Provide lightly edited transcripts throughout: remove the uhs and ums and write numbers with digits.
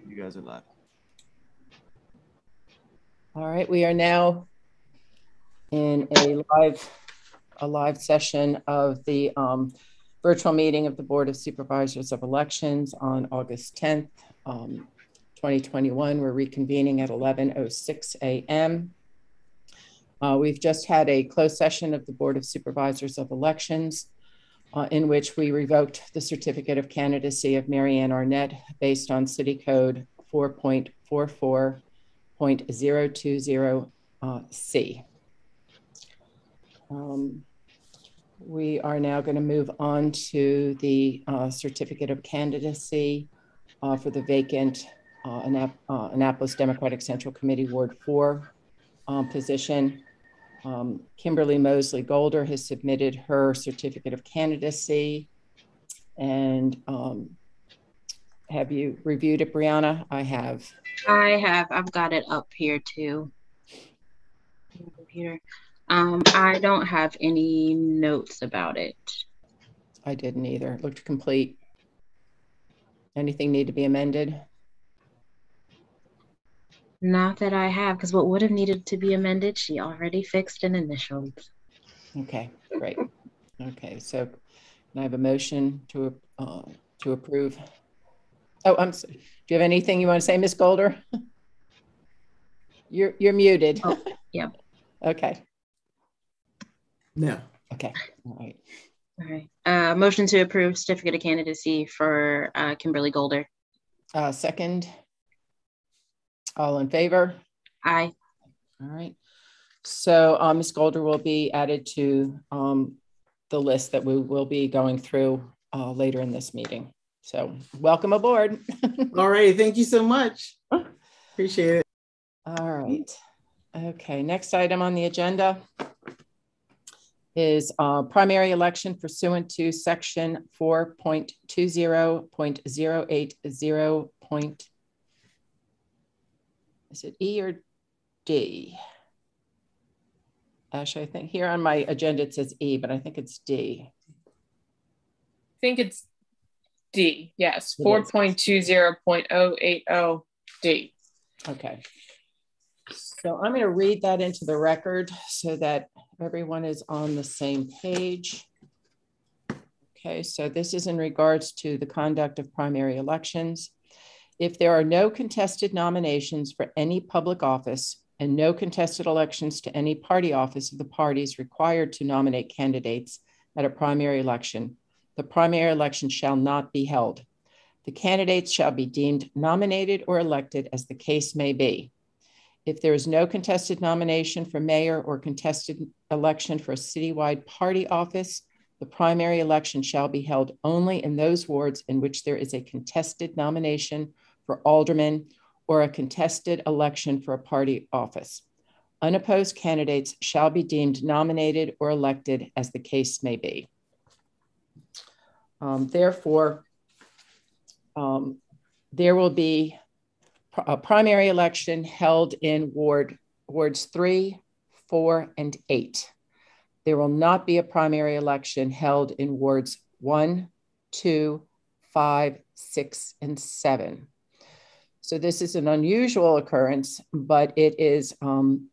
You guys are live. All right, we are now in a live session of the virtual meeting of the Board of Supervisors of Elections on August 10th, 2021. We're reconvening at 11:06 a.m. We've just had a closed session of the Board of Supervisors of Elections in which we revoked the certificate of candidacy of Marianne Arnett based on City Code 4.44.020C. We are now going to move on to the certificate of candidacy for the vacant Annapolis Democratic Central Committee Ward 4 position. Kimberly Mosley Golder has submitted her certificate of candidacy. And have you reviewed it, Brianna? I have. I've got it up here too. Computer. I don't have any notes about it. I didn't either. It looked complete. Anything need to be amended? Not that I have, because what would have needed to be amended, she already fixed and initialed. Okay, great. Okay, so can I have a motion to approve? Oh, I'm sorry. Do you have anything you want to say, Ms. Golder? You're muted. Oh, yep. Okay. No. Okay. All right. All right. Motion to approve certificate of candidacy for Kimberly Golder. Second. All in favor? Aye. All right. So Ms. Golder will be added to the list that we will be going through later in this meeting. So welcome aboard. All right. Thank you so much. Appreciate it. All right. Okay. Next item on the agenda is primary election pursuant to section 4.20.080. Is it E or D? Actually, I think here on my agenda it says E, but I think it's D. I think it's D. Yes, 4.20.080D. Okay. So I'm going to read that into the record so that everyone is on the same page. Okay, so this is in regards to the conduct of primary elections. If there are no contested nominations for any public office and no contested elections to any party office of the parties required to nominate candidates at a primary election, the primary election shall not be held. The candidates shall be deemed nominated or elected as the case may be. If there is no contested nomination for mayor or contested election for a citywide party office, the primary election shall be held only in those wards in which there is a contested nomination for alderman or a contested election for a party office. Unopposed candidates shall be deemed nominated or elected as the case may be. Therefore, there will be a primary election held in wards 3, 4, and 8. There will not be a primary election held in wards 1, 2, 5, 6, and 7. So this is an unusual occurrence, but it is in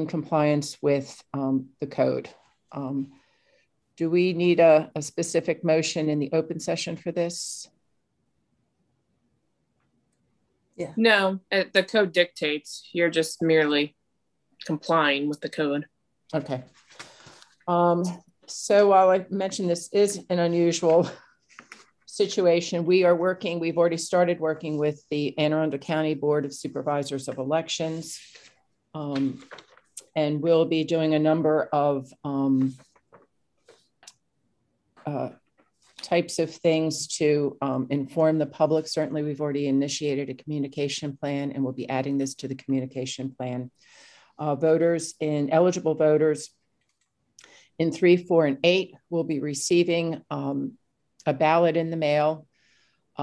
compliance with the code. Do we need a specific motion in the open session for this? Yeah. No, the code dictates. You're just merely complying with the code. Okay. So while I mentioned this is an unusual situation, we've already started working with the Anne Arundel County Board of Supervisors of Elections, and we'll be doing a number of types of things to inform the public. Certainly, we've already initiated a communication plan, and we'll be adding this to the communication plan. Eligible voters in 3, 4, and 8 will be receiving a ballot in the mail.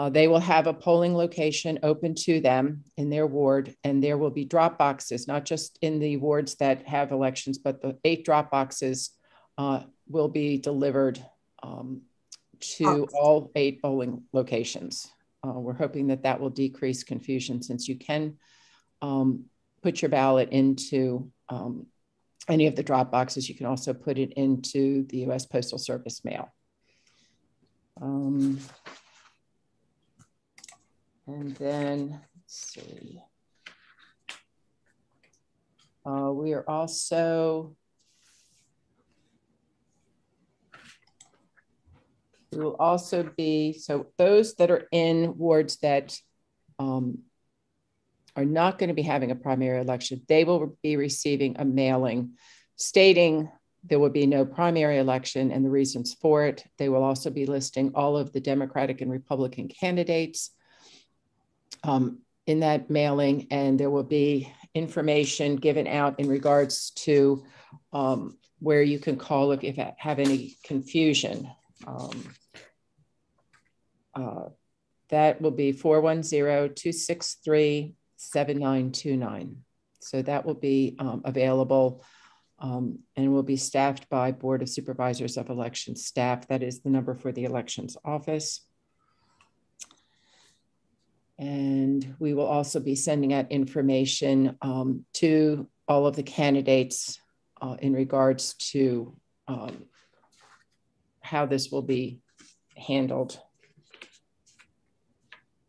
They will have a polling location open to them in their ward, and there will be drop boxes, not just in the wards that have elections, but the 8 drop boxes will be delivered to all 8 polling locations. we're hoping that that will decrease confusion, since you can put your ballot into any of the drop boxes. You can also put it into the U.S. Postal Service mail. And then, let's see. We are also, we will also be, so those that are in wards that are not going to be having a primary election, they will be receiving a mailing stating there will be no primary election and the reasons for it. They will also be listing all of the Democratic and Republican candidates in that mailing, and there will be information given out in regards to where you can call if you have any confusion. That will be 410-263-7929. So that will be available and will be staffed by Board of Supervisors of Elections staff. That is the number for the elections office. And we will also be sending out information to all of the candidates in regards to how this will be handled.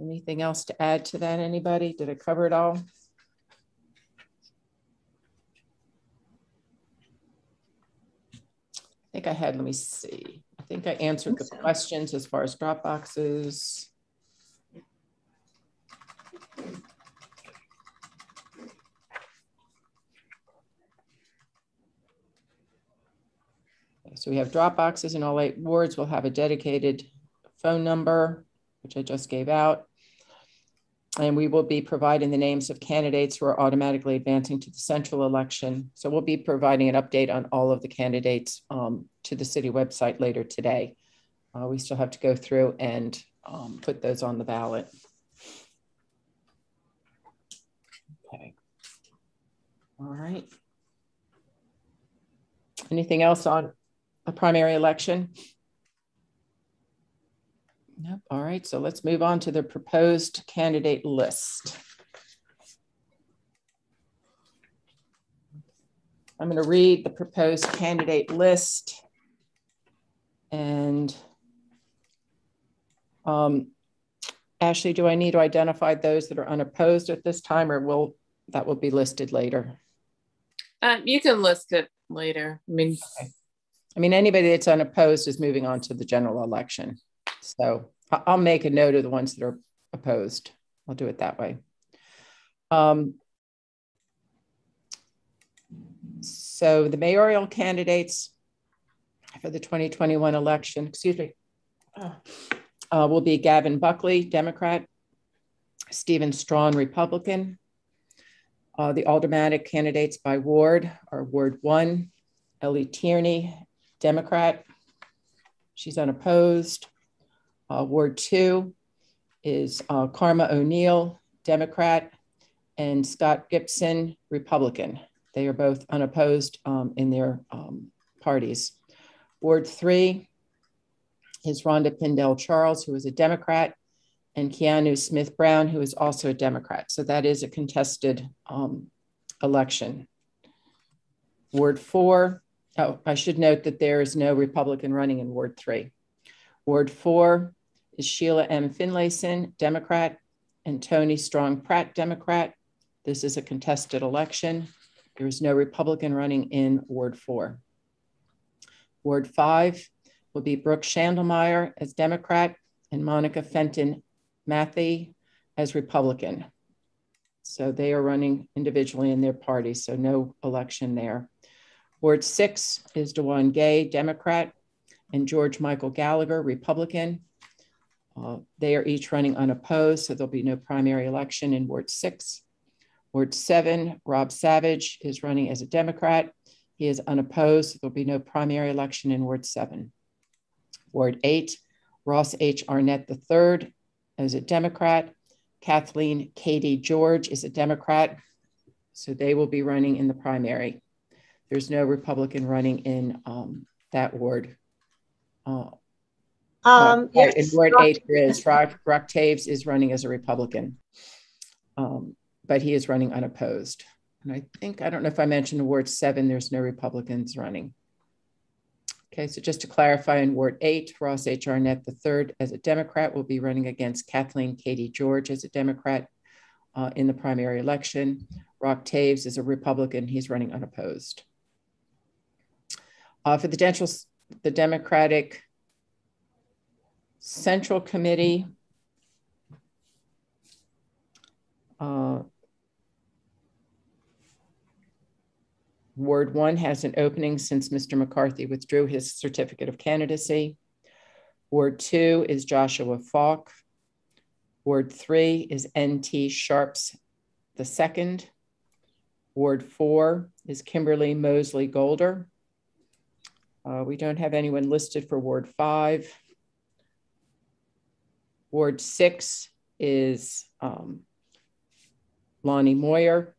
Anything else to add to that, anybody? Did I cover it all? I think I had, let me see. I think I answered the questions as far as drop boxes. So we have drop boxes in all 8 wards. We'll have a dedicated phone number, which I just gave out. And we will be providing the names of candidates who are automatically advancing to the central election. So we'll be providing an update on all of the candidates to the city website later today. We still have to go through and put those on the ballot. Okay. All right. Anything else on a primary election? Nope. All right, so let's move on to the proposed candidate list. I'm going to read the proposed candidate list, and Ashley, do I need to identify those that are unopposed at this time, or will that be listed later? You can list it later. Okay. I mean, anybody that's unopposed is moving on to the general election. So I'll make a note of the ones that are opposed. I'll do it that way. So the mayoral candidates for the 2021 election, excuse me, will be Gavin Buckley, Democrat, Stephen Strawn, Republican. The aldermanic candidates by ward are Ward 1, Ellie Tierney, Democrat. She's unopposed. Ward 2 is Karma O'Neill, Democrat, and Scott Gibson, Republican. They are both unopposed in their parties. Ward 3 is Rhonda Pindell Charles, who is a Democrat, and Keanu Smith Brown, who is also a Democrat. So that is a contested election. Ward 4, I should note that there is no Republican running in Ward 3. Ward 4 is Sheila M. Finlayson, Democrat, and Tony Strong Pratt, Democrat. This is a contested election. There is no Republican running in Ward 4. Ward 5 will be Brooke Schandelmeyer as Democrat and Monica Fenton Matthey as Republican. So they are running individually in their parties, so no election there. Ward 6 is DeJuan Gay, Democrat, and George Michael Gallagher, Republican. They are each running unopposed, so there'll be no primary election in Ward 6. Ward 7, Rob Savage is running as a Democrat. He is unopposed, so there'll be no primary election in Ward 7. Ward 8, Ross H. Arnett III is a Democrat. Kathleen Katie George is a Democrat, so they will be running in the primary. There's no Republican running in that ward. Right, in Yes. Ward 8, there is. Rock Taves is running as a Republican, but he is running unopposed. And I don't know if I mentioned in Ward 7, there's no Republicans running. Okay, so just to clarify, in Ward 8, Ross H. Arnett III as a Democrat will be running against Kathleen Katie George as a Democrat in the primary election. Rock Taves is a Republican. He's running unopposed. For the Democratic Central Committee, Ward 1 has an opening since Mr. McCarthy withdrew his certificate of candidacy. Ward 2 is Joshua Falk. Ward 3 is N.T. Sharps II. Ward 4 is Kimberly Mosley Golder. We don't have anyone listed for Ward 5. Ward 6 is Lonnie Moyer.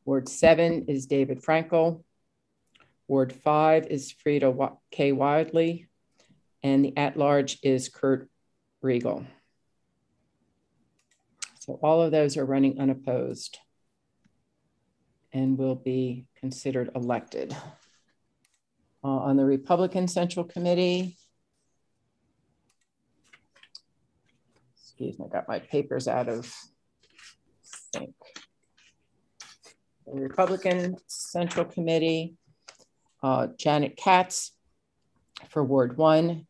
Ward 7 is David Frankel. Ward 5 is Frida K. Wadley. And the at-large is Kurt Riegel. So all of those are running unopposed and will be considered elected. On the Republican Central Committee, excuse me, I got my papers out of sync. The Republican Central Committee, Janet Katz for Ward 1,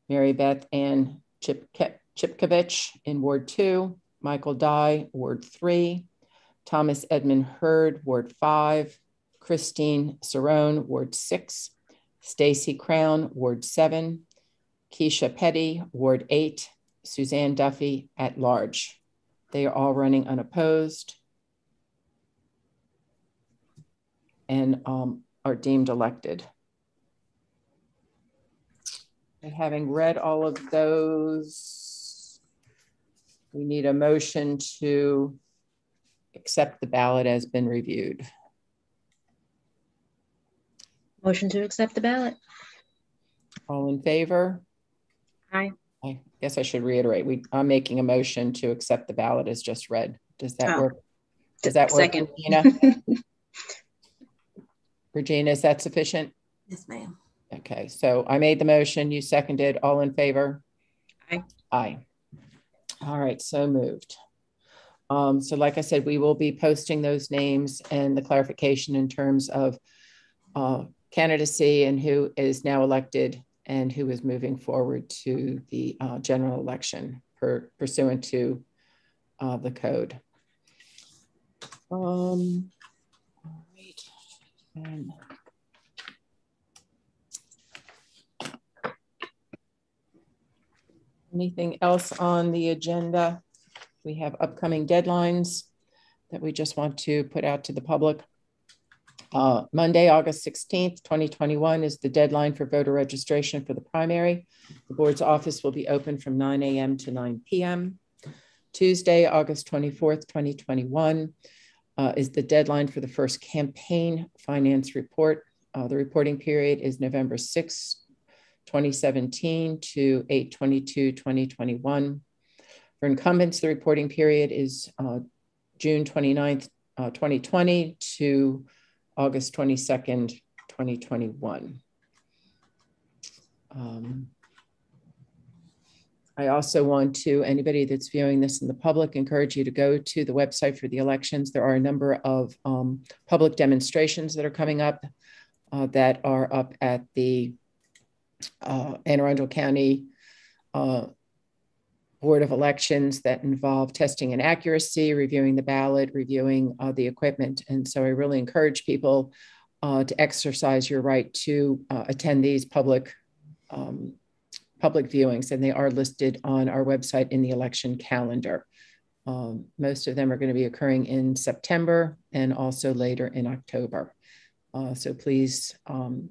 Mary Beth Ann Chipkovich in Ward 2, Michael Dye, Ward 3, Thomas Edmund Hurd, Ward 5, Christine Cerrone, Ward 6, Stacy Crown, Ward 7, Keisha Petty, Ward 8, Suzanne Duffy at large. They are all running unopposed and are deemed elected. And having read all of those, we need a motion to accept the ballot as been reviewed. Motion to accept the ballot. All in favor? Aye. I guess I should reiterate, I'm making a motion to accept the ballot as just read. Does that work? Does that work, Second. Regina? Regina, is that sufficient? Yes, ma'am. Okay, so I made the motion, you seconded, all in favor? Aye. Aye. All right, so moved. So like I said, we will be posting those names and the clarification in terms of candidacy and who is now elected and who is moving forward to the general election pursuant to the code. All right. And anything else on the agenda? We have upcoming deadlines that we just want to put out to the public. Monday, August 16th, 2021 is the deadline for voter registration for the primary. The board's office will be open from 9 a.m. to 9 p.m. Tuesday, August 24th, 2021 is the deadline for the first campaign finance report. The reporting period is November 6th, 2017 to 8/22/2021. For incumbents, the reporting period is June 29th, 2020 to August 22nd, 2021. I also want to, anybody that's viewing this in the public, encourage you to go to the website for the elections. There are a number of public demonstrations that are coming up that are up at the Anne Arundel County Board of Elections that involve testing and accuracy, reviewing the ballot, reviewing the equipment. And so I really encourage people to exercise your right to attend these public viewings, and they are listed on our website in the election calendar. Most of them are going to be occurring in September and also later in October. So please go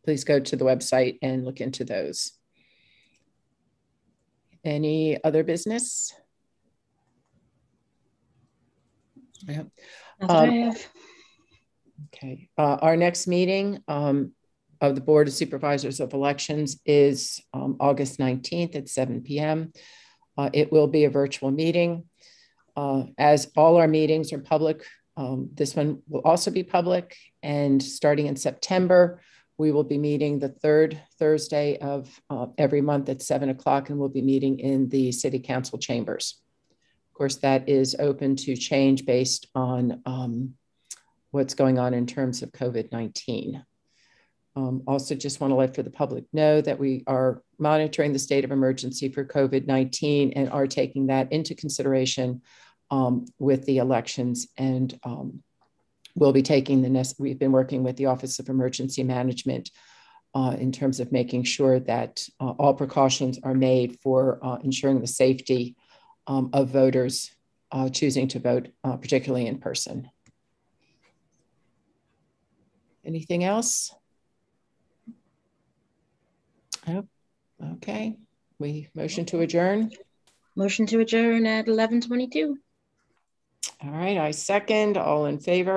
to the website and look into those. Any other business? Yeah. That's what I have. Okay. Our next meeting of the Board of Supervisors of Elections is August 19th at 7 p.m. It will be a virtual meeting. As all our meetings are public, this one will also be public. And starting in September, we will be meeting the third Thursday of every month at 7 o'clock, and we'll be meeting in the City Council chambers. Of course, that is open to change based on what's going on in terms of COVID-19. Also just want to let the public know that we are monitoring the state of emergency for COVID-19 and are taking that into consideration with the elections, and we'll be taking we've been working with the Office of Emergency Management in terms of making sure that all precautions are made for ensuring the safety of voters choosing to vote, particularly in person. Anything else? Oh, okay. We motion to adjourn. Motion to adjourn at 11:22. All right, I second. All in favor?